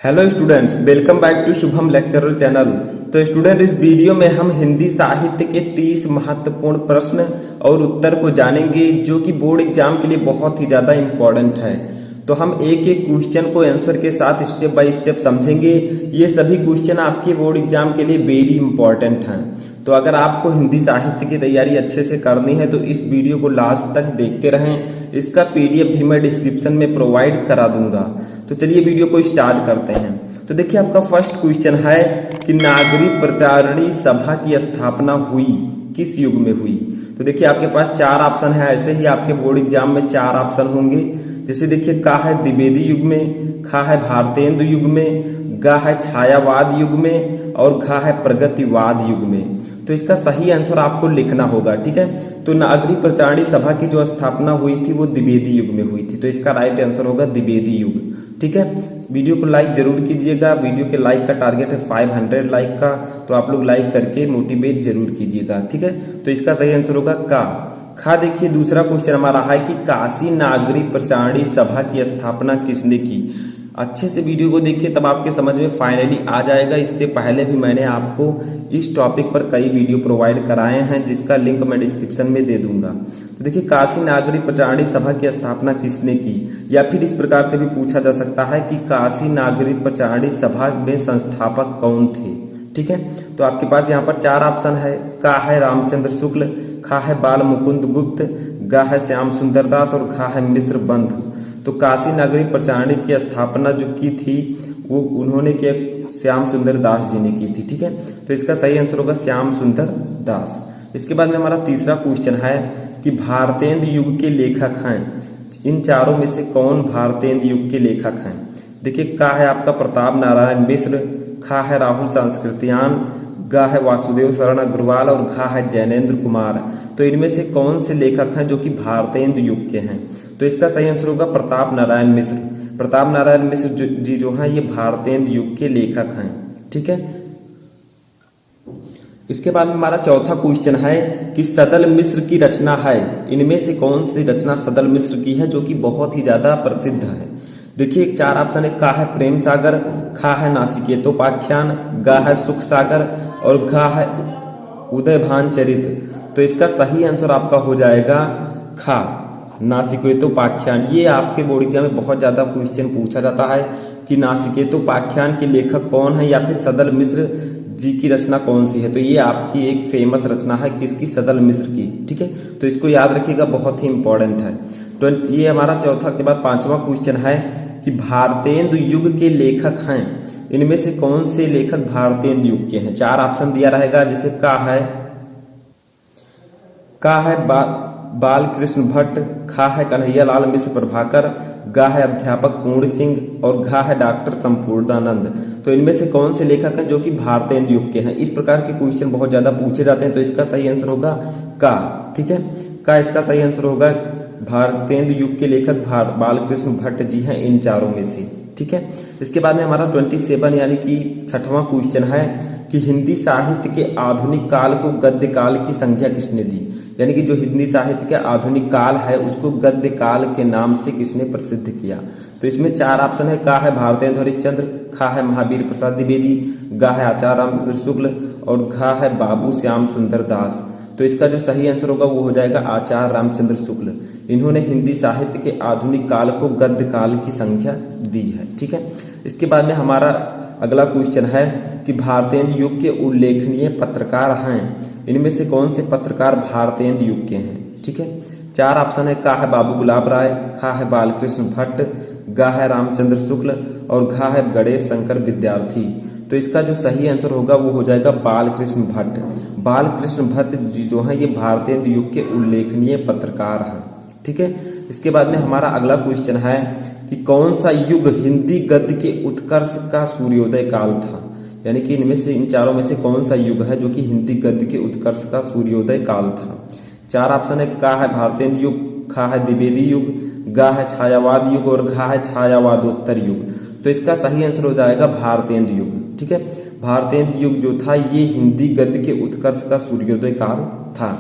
Hello students, welcome back to Shubham lecturer channel. तो student, इस video में हम हिंदी साहित्य के 30 महत्वपूर्ण प्रश्न और उत्तर को जानेंगे जो कि बोर्ड एग्जाम के लिए बहुत ही ज़्यादा इम्पोर्टेंट है। तो हम एक एक क्वेश्चन को आंसर के साथ स्टेप बाय स्टेप समझेंगे। ये सभी क्वेश्चन आपके बोर्ड एग्जाम के लिए वेरी इंपॉर्टेंट हैं। तो अगर आपको हिंदी साहित्य की तैयारी अच्छे से करनी है तो इस वीडियो को लास्ट तक देखते रहें। इसका पीडीएफ भी मैं डिस्क्रिप्शन में प्रोवाइड करा दूंगा। तो चलिए वीडियो को स्टार्ट करते हैं। तो देखिए, आपका फर्स्ट क्वेश्चन है कि नागरिक प्रचारणी सभा की स्थापना हुई किस युग में हुई। तो देखिए, आपके पास चार ऑप्शन है। ऐसे ही आपके बोर्ड एग्जाम में चार ऑप्शन होंगे। जैसे देखिए, का है द्विवेदी युग में, खा है भारतेंदु युग में, गा है छायावाद युग में और घा है प्रगतिवाद युग में। तो इसका सही आंसर आपको लिखना होगा, ठीक है। तो नागरिक प्रचारणी सभा की जो स्थापना हुई थी वो द्विवेदी युग में हुई थी। तो इसका राइट आंसर होगा द्विवेदी युग, ठीक है। वीडियो को लाइक जरूर कीजिएगा। वीडियो के लाइक का टारगेट है 500 लाइक का, तो आप लोग लाइक करके मोटिवेट जरूर कीजिएगा, ठीक है। तो इसका सही आंसर होगा का। खा देखिए, दूसरा क्वेश्चन हमारा है कि काशी नागरिक प्रचारणी सभा की स्थापना किसने की। अच्छे से वीडियो को देखिए, तब आपके समझ में फाइनली आ जाएगा। इससे पहले भी मैंने आपको इस टॉपिक पर कई वीडियो प्रोवाइड कराए हैं, जिसका लिंक मैं डिस्क्रिप्शन में दे दूंगा। तो देखिए, काशी नागरिक प्रचारणी सभा की स्थापना किसने की, या फिर इस प्रकार से भी पूछा जा सकता है कि काशी नागरिक प्रचारणी सभा में संस्थापक कौन थे, ठीक है। तो आपके पास यहाँ पर चार ऑप्शन है। का है रामचंद्र शुक्ल, खा है बाल मुकुंद गुप्त, गा है श्याम सुंदर दास और घा है मिश्र बंधु। तो काशी नागरिक प्रचारणी की स्थापना जो की थी वो उन्होंने के श्याम सुंदर दास जी ने की थी, ठीक है। तो इसका सही आंसर होगा श्याम सुंदर दास। इसके बाद में हमारा तीसरा क्वेश्चन है कि भारतेंदु युग के लेखक हैं। इन चारों में से कौन भारतेंदु युग के लेखक हैं। देखिए, का है आपका प्रताप नारायण मिश्र, खा है राहुल सांस्कृतियान, गा है वासुदेव शरण अग्रवाल और घा है जैनेन्द्र कुमार। तो इनमें से कौन से लेखक हैं जो कि भारतेंदु युग के हैं। तो इसका सही आंसर होगा प्रताप नारायण मिश्र। प्रताप नारायण मिश्र जी जो हैं ये भारतेंदु युग के लेखक हैं, ठीक है। इसके बाद में हमारा चौथा क्वेश्चन है कि सदल मिश्र की रचना है। इनमें से कौन सी रचना सदल मिश्र की है जो कि बहुत ही ज्यादा प्रसिद्ध है। देखिए, चार ऑप्शन है। का है प्रेम सागर, खा है नासिकेतोपाख्यान, गा है सुख सागर और घा है उदयभान चरित। तो इसका सही आंसर आपका हो जाएगा खा, नासिकेतोपाख्यान। ये आपके बोर्ड एग्जाम में बहुत ज्यादा क्वेश्चन पूछा जाता है कि नासिकेतोपाख्यान के लेखक कौन है या फिर सदल मिश्र जी की रचना कौन सी है। तो ये आपकी एक फेमस रचना है किसकी, सदल मिश्र की, ठीक है। तो इसको याद रखिएगा, बहुत ही इंपॉर्टेंट है। तो ये हमारा चौथा के बाद पांचवा क्वेश्चन है कि भारतेंदु युग के लेखक हैं। इनमें से कौन से लेखक भारतेंदु युग के हैं। चार ऑप्शन दिया रहेगा। जैसे का है बाल कृष्ण भट्ट, खा है कन्हैया लाल मिश्र प्रभाकर, गा है अध्यापक पूर्ण सिंह और घा है डॉक्टर संपूर्णानंद। तो इनमें से कौन से लेखक हैं जो कि भारतेंदु युग के हैं। इस प्रकार के क्वेश्चन बहुत ज्यादा पूछे जाते हैं। तो इसका सही आंसर होगा का, ठीक है। का इसका सही आंसर होगा। भारतेंदु युग के लेखक बालकृष्ण भट्ट जी हैं इन चारों में से, ठीक है। इसके बाद में हमारा 27 यानी कि छठवां क्वेश्चन है कि हिंदी साहित्य के आधुनिक काल को गद्य काल की संज्ञा किसने दी। यानी कि जो हिंदी साहित्य का आधुनिक काल है उसको गद्य काल के नाम से किसने प्रसिद्ध किया। तो इसमें चार ऑप्शन है। का है भारतेंदु हरिश्चंद्र, खा है महावीर प्रसाद द्विवेदी, गा है आचार्य रामचंद्र शुक्ल और घा है बाबू श्याम सुंदर दास। तो इसका जो सही आंसर होगा वो हो जाएगा आचार्य रामचंद्र शुक्ल। इन्होंने हिंदी साहित्य के आधुनिक काल को गद्य काल की संज्ञा दी है, ठीक है। इसके बाद में हमारा अगला क्वेश्चन है कि भारतेंदु युग के उल्लेखनीय पत्रकार हैं। इनमें से कौन से पत्रकार भारतेंदु युग के हैं, ठीक है। चार ऑप्शन है। का है बाबू गुलाब राय, खा है बालकृष्ण भट्ट, गा है रामचंद्र शुक्ल और घा है गणेश शंकर विद्यार्थी। तो इसका जो सही आंसर होगा वो हो जाएगा बालकृष्ण भट्ट। बालकृष्ण भट्ट जी जो है ये भारतेंदु युग के उल्लेखनीय पत्रकार हैं, ठीक है। इसके बाद में हमारा अगला क्वेश्चन है कि कौन सा युग हिंदी गद्य के उत्कर्ष का सूर्योदय काल था। यानी कि इनमें से इन चारों में से कौन सा युग है जो कि हिंदी गद्य के उत्कर्ष का सूर्योदय काल था। चार ऑप्शन है। का है भारतेंदु युग, खा है द्विवेदी युग, गा है छायावाद युग और घा है छायावादोत्तर युग। तो इसका सही आंसर हो जाएगा भारतेंदु युग, ठीक है। भारतेंदु युग जो था ये हिंदी गद्य के उत्कर्ष का सूर्योदय काल था।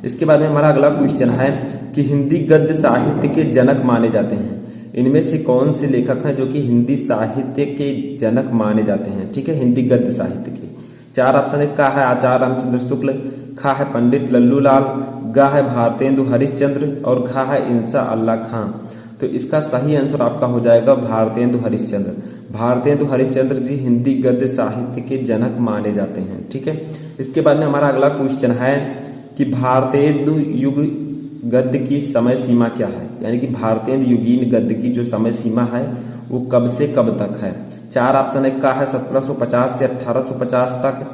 इसके बाद में हमारा अगला क्वेश्चन है कि हिंदी गद्य साहित्य के जनक माने जाते हैं। इनमें से कौन से लेखक हैं जो कि हिंदी साहित्य के जनक माने जाते हैं? ठीक है, हिंदी गद्य साहित्य के। 4 ऑप्शन है। का है आचार्य रामचंद्र शुक्ल, खा है पंडित लल्लू लाल, गा है भारतेंदु हरिश्चंद्र और घा है इंसा अल्लाह खां। तो इसका सही आंसर आपका हो जाएगा भारतेंदु हरिश्चंद्र। भारतेंदु हरिश्चंद्र जी हिंदी गद्य साहित्य के जनक माने जाते हैं। ठीक है, इसके बाद में हमारा अगला क्वेश्चन है कि भारतेंदु युग गद्य की समय सीमा क्या है? यानी कि भारतेंदु युगीन गद्य की जो समय सीमा है वो कब से कब तक है? 4 ऑप्शन है। का है 1750 से 1850 तक,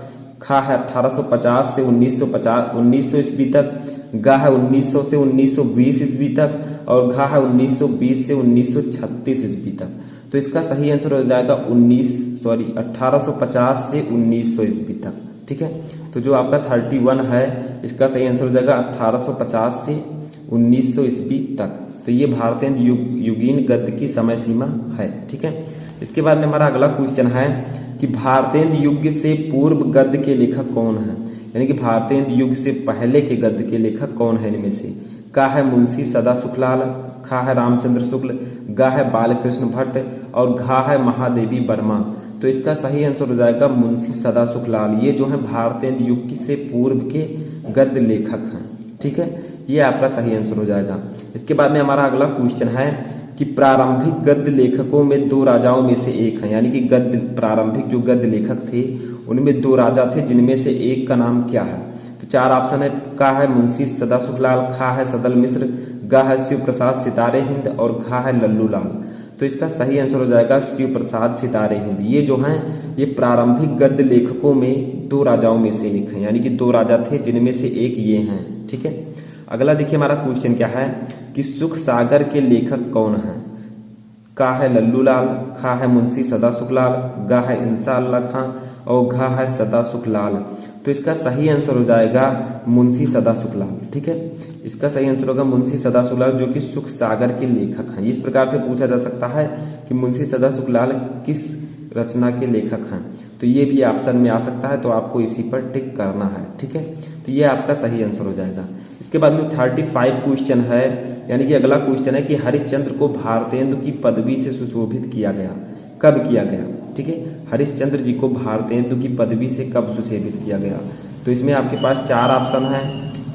खा है 1850 से 1900 ईस्वी तक, गा है 1900 से 1920 ईस्वी तक और घा है 1920 से 1936 ईस्वी तक। तो इसका सही आंसर हो जाएगा 1850 से 1900 ईस्वी तक। ठीक है, तो जो आपका 31 है इसका सही आंसर हो जाएगा 1850 से 1900 ईस्वी तक। तो ये भारतेंदु युगीन गद्य की समय सीमा है। ठीक है, इसके बाद में हमारा अगला क्वेश्चन है कि भारतेंदु युग से पूर्व गद्य के लेखक कौन है? यानी कि भारतेंदु युग से पहले के गद्य के लेखक कौन है इनमें से? का है मुंशी सदा सुखलाल, खा है रामचंद्र शुक्ल, गा है बालकृष्ण भट्ट और घा है महादेवी वर्मा। तो इसका सही आंसर हो जाएगा मुंशी सदा सुखलाल। ये जो है भारतेंदु युग से पूर्व के गद्य लेखक हैं। ठीक है, ये आपका सही आंसर हो जाएगा। इसके बाद में हमारा अगला क्वेश्चन है कि प्रारंभिक गद्य लेखकों में 2 राजाओं में से एक है। यानी कि गद्य प्रारंभिक जो गद्य लेखक थे उनमें 2 राजा थे जिनमें से एक का नाम क्या है? तो 4 ऑप्शन है। का है मुंशी सदा सुखलाल, खा है सदल मिश्र, गा है शिव प्रसाद सितारे हिंद और घा है लल्लू लाल। तो इसका सही आंसर हो जाएगा शिव प्रसाद सितारे हिंद। ये जो हैं ये प्रारंभिक गद्य लेखकों में 2 राजाओं में से एक है। यानी कि 2 राजा थे जिनमें से एक ये हैं। ठीक है, अगला देखिए हमारा क्वेश्चन क्या है कि सुख सागर के लेखक कौन है? का है लल्लू लाल, खा है मुंशी सदा सुखलाल, गा है इंसा अल्लाह खां और घा है सदा सुखलाल। तो इसका सही आंसर हो जाएगा मुंशी सदा सुखलाल। ठीक है, इसका सही आंसर होगा मुंशी सदा सुखलाल जो कि सुख सागर के लेखक हैं। इस प्रकार से पूछा जा सकता है कि मुंशी सदा सुखलाल किस रचना के लेखक हैं, तो ये भी ऑप्शन में आ सकता है, तो आपको इसी पर टिक करना है। ठीक है, तो ये आपका सही आंसर हो जाएगा। इसके बाद में 35 क्वेश्चन है, यानी कि अगला क्वेश्चन है कि हरिश्चंद्र को भारतेंदु की पदवी से सुशोभित किया गया, कब किया गया? ठीक है, हरिश्चंद्र जी को भारतेंदु की पदवी से कब सुशोभित किया गया? तो इसमें आपके पास 4 ऑप्शन है।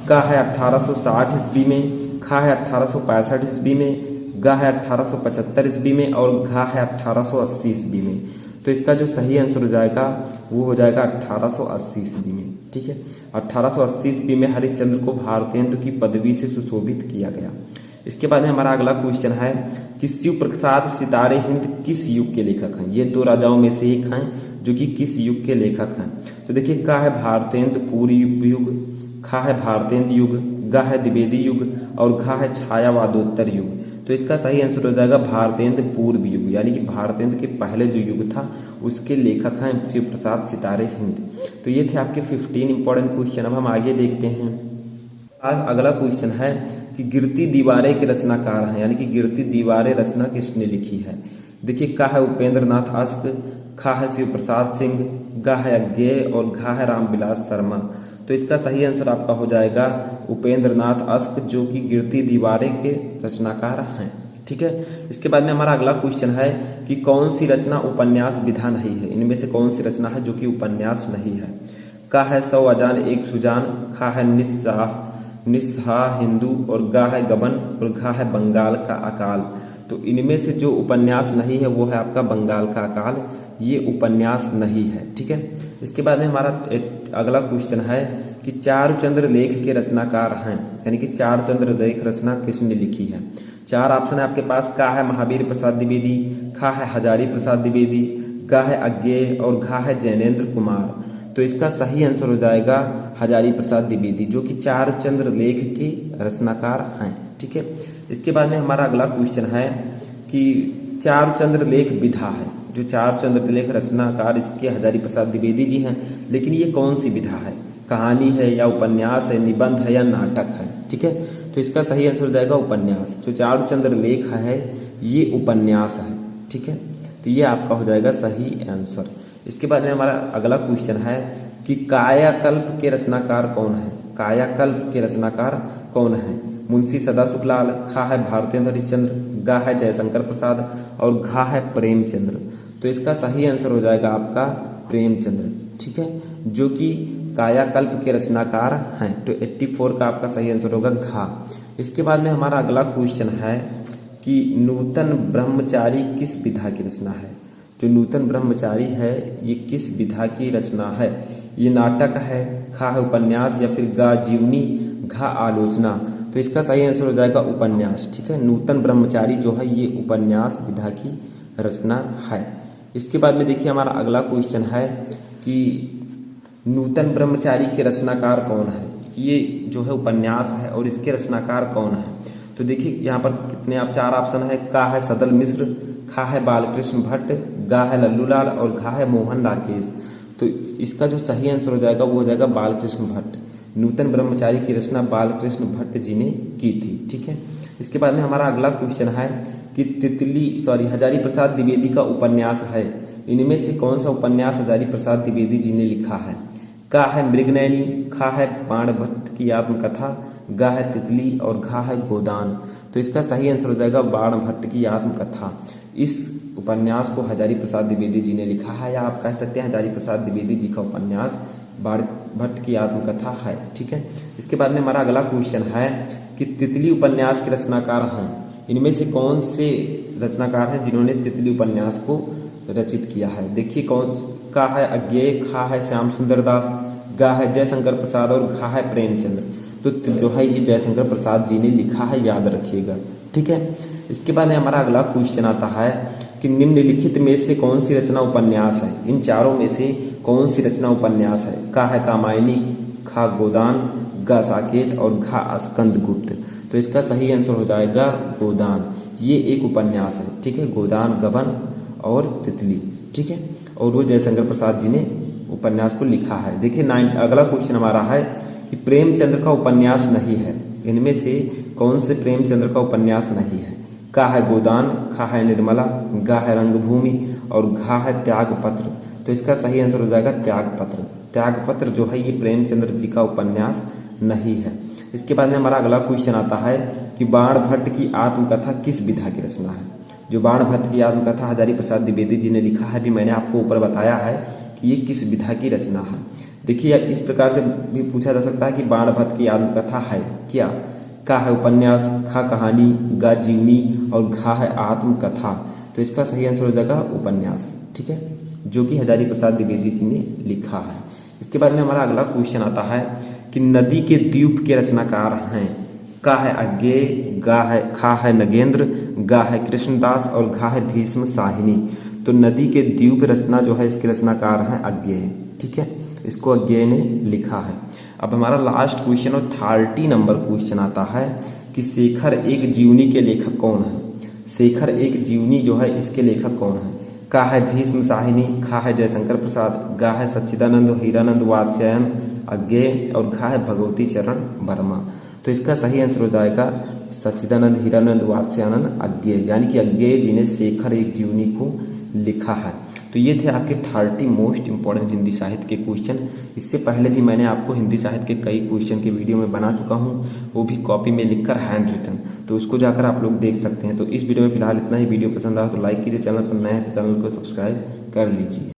का है 1860 ईस्वी में, खा है 1865 ईस्वी में, गा है 1875 ईस्वी में और घा है 1880 ईस्वी में। तो इसका जो सही आंसर हो जाएगा वो हो जाएगा 1880 ईस्वी में। ठीक है, 1880 ईस्वी में हरिश्चंद्र को भारतेंदु की पदवी से सुशोभित किया गया। इसके बाद में हमारा अगला क्वेश्चन है कि शिव प्रसाद सितारे हिंद किस युग के लेखक हैं? ये 2 राजाओं में से एक हैं जो कि किस युग के लेखक हैं? तो देखिए, का है भारतेंदु पूर्व युग, खा है भारतेंदु युग, गा है द्विवेदी युग और घा है छायावादोत्तर युग। तो इसका सही आंसर हो जाएगा भारतेंदु पूर्व युग, यानी कि भारतेंदु के पहले जो युग था उसके लेखक हैं शिव प्रसाद सितारे हिंद। तो ये थे आपके 15 इंपॉर्टेंट क्वेश्चन। अब हम आगे देखते हैं। आज अगला क्वेश्चन है कि गिरती दीवारें के रचनाकार हैं, यानी कि गिरती दीवारें रचना किसने लिखी है? देखिए, का है उपेंद्र नाथ अश्क, खा है शिव प्रसाद सिंह, गा है अज्ञेय और घा है रामविलास शर्मा। तो इसका सही आंसर आपका हो जाएगा उपेंद्र नाथ अश्क जो कि गिरती दीवारें के रचनाकार हैं। ठीक है, इसके बाद में हमारा अगला क्वेश्चन है कि कौन सी रचना उपन्यास विधा नहीं है? इनमें से कौन सी रचना है जो कि उपन्यास नहीं है? का है 100 अजान एक सुजान, खा है निस्हा हिंदू और गा है गबन और घा है बंगाल का अकाल। तो इनमें से जो उपन्यास नहीं है वो है आपका बंगाल का अकाल, ये उपन्यास नहीं है। ठीक है, इसके बाद में हमारा अगला क्वेश्चन है कि चारुचंद्र लेख के रचनाकार हैं, यानी कि चारुचंद्र लेख रचना किसने लिखी है? 4 ऑप्शन है आपके पास। का है महावीर प्रसाद द्विवेदी, खा है हजारी प्रसाद द्विवेदी, गा है अज्ञेय और घा है जैनेन्द्र कुमार। तो इसका सही आंसर हो जाएगा हजारी प्रसाद द्विवेदी जो कि चारुचंद्र लेख के रचनाकार हैं। ठीक है, इसके बाद में हमारा अगला क्वेश्चन है कि चारुचंद्र लेख विधा है, जो चारुचंद्र लेख रचनाकार इसके हजारी प्रसाद द्विवेदी जी हैं, लेकिन ये कौन सी विधा है? कहानी है या उपन्यास है, निबंध है या नाटक है? ठीक है, तो इसका सही आंसर हो जाएगा उपन्यास। जो चारुचंद्र लेख है ये उपन्यास है। ठीक है, तो ये आपका हो जाएगा सही आंसर। इसके बाद में हमारा अगला क्वेश्चन है कि कायाकल्प के रचनाकार कौन है? कायाकल्प के रचनाकार कौन है? मुंशी सदाशिव लाल, खा है भारतेंद्र हरिश्चंद्र, गा है जयशंकर प्रसाद और घा है प्रेमचंद्र। तो इसका सही आंसर हो जाएगा आपका प्रेमचंद्र, ठीक है, जो कि कायाकल्प के रचनाकार हैं। तो 84 का आपका सही आंसर होगा घा। इसके बाद में हमारा अगला क्वेश्चन है कि नूतन ब्रह्मचारी किस विधा की रचना है। जो नूतन ब्रह्मचारी है ये किस विधा की रचना है। ये नाटक है, खा है उपन्यास या फिर गा जीवनी, घा आलोचना। तो इसका सही आंसर हो जाएगा उपन्यास, ठीक है। नूतन ब्रह्मचारी जो है ये उपन्यास विधा की रचना है। इसके बाद में देखिए हमारा अगला क्वेश्चन है कि नूतन ब्रह्मचारी के रचनाकार कौन है। ये जो है उपन्यास है और इसके रचनाकार कौन है। तो देखिए यहाँ पर कितने आप 4 ऑप्शन है। का है सदल मिश्र, खा है बालकृष्ण भट्ट, गा है लल्लूलाल और घा है मोहन राकेश। तो इसका जो सही आंसर हो जाएगा वो हो जाएगा बालकृष्ण भट्ट। नूतन ब्रह्मचारी की रचना बालकृष्ण भट्ट जी ने की थी, ठीक है। इसके बाद में हमारा अगला क्वेश्चन है कि हजारी प्रसाद द्विवेदी का उपन्यास है, इनमें से कौन सा उपन्यास हजारी प्रसाद द्विवेदी जी ने लिखा है। का है मृगनयनी, खा है बाण भट्ट की आत्मकथा, गा है तितली और घा है गोदान। तो इसका सही आंसर हो जाएगा बाण भट्ट की आत्मकथा। इस उपन्यास को हजारी प्रसाद द्विवेदी जी ने लिखा है, या आप कह सकते हैं हजारी प्रसाद द्विवेदी जी का उपन्यास बाण भट्ट की आत्मकथा है, ठीक है। इसके बाद में हमारा अगला क्वेश्चन है कि तितली उपन्यास के रचनाकार हैं, इनमें से कौन से रचनाकार हैं जिन्होंने तितली उपन्यास को रचित किया है। देखिए कौन का है अज्ञेय, खा है श्याम सुंदर दास, गा है जयशंकर प्रसाद और घा है प्रेमचंद्र। तो जो है ये जयशंकर प्रसाद जी ने लिखा है, याद रखिएगा, ठीक है। इसके बाद में हमारा अगला क्वेश्चन आता है कि निम्नलिखित में से कौन सी रचना उपन्यास है। इन चारों में से कौन सी रचना उपन्यास है। का है कामायनी, खा गोदान, गा साकेत और घा स्कंदगुप्त। तो इसका सही आंसर हो जाएगा गोदान। ये एक उपन्यास है, ठीक है, गोदान, गबन और तितली, ठीक है, और वो जयशंकर प्रसाद जी ने उपन्यास को लिखा है। देखिए अगला क्वेश्चन हमारा है कि प्रेमचंद्र का उपन्यास नहीं है, इनमें से कौन से प्रेमचंद्र का उपन्यास नहीं है। का है गोदान, खा है निर्मला, गा है रंगभूमि और घा है त्यागपत्र। तो इसका सही आंसर हो जाएगा त्यागपत्र। त्यागपत्र जो है ये प्रेमचंद्र जी का उपन्यास नहीं है। इसके बाद में हमारा अगला क्वेश्चन आता है कि बाण भट्ट की आत्मकथा किस विधा की रचना है। जो बाण भट्ट की आत्मकथा हजारी प्रसाद द्विवेदी जी ने लिखा है, भी मैंने आपको ऊपर बताया है कि ये किस विधा की रचना है। देखिए इस प्रकार से भी पूछा जा सकता है कि बाण भट्ट की आत्मकथा है क्या। का है उपन्यास, खा कहानी, गा जीवनी और घा है आत्मकथा। तो इसका सही आंसर हो जाएगा उपन्यास, ठीक है, जो कि हजारी प्रसाद द्विवेदी जी ने लिखा है। इसके बारे में हमारा अगला क्वेश्चन आता है कि नदी के द्वीप के रचनाकार हैं। का है अज्ञेय, गा है खा है नगेंद्र, गा है कृष्णदास और घा है भीष्म साहिनी। तो नदी के द्वीप रचना जो है इसके रचनाकार हैं अज्ञेय, ठीक है, इसको अज्ञेय ने लिखा है। अब हमारा लास्ट क्वेश्चन और 30 नंबर क्वेश्चन आता है कि शेखर एक जीवनी के लेखक कौन है। शेखर एक जीवनी जो है इसके लेखक कौन है। का है भीष्म साहिनी, खा है जयशंकर प्रसाद, गा है सच्चिदानंद हीरानंद वात्स्यायन अज्ञेय और घा है भगवती चरण वर्मा। तो इसका सही आंसर हो जाएगा सच्चिदानंद हीरानंद वात्स्यायन अज्ञेय, यानी कि अज्ञेय जी ने शेखर एक जीवनी को लिखा है। तो ये थे आपके 30 मोस्ट इंपॉर्टेंट हिंदी साहित्य के क्वेश्चन। इससे पहले भी मैंने आपको हिंदी साहित्य के कई क्वेश्चन के वीडियो में बना चुका हूँ, वो भी कॉपी में लिखकर हैंड रिटन, तो उसको जाकर आप लोग देख सकते हैं। तो इस वीडियो में फिलहाल इतना ही। वीडियो पसंद आया तो लाइक कीजिए, चैनल पर नए हैं तो चैनल को सब्सक्राइब कर लीजिए।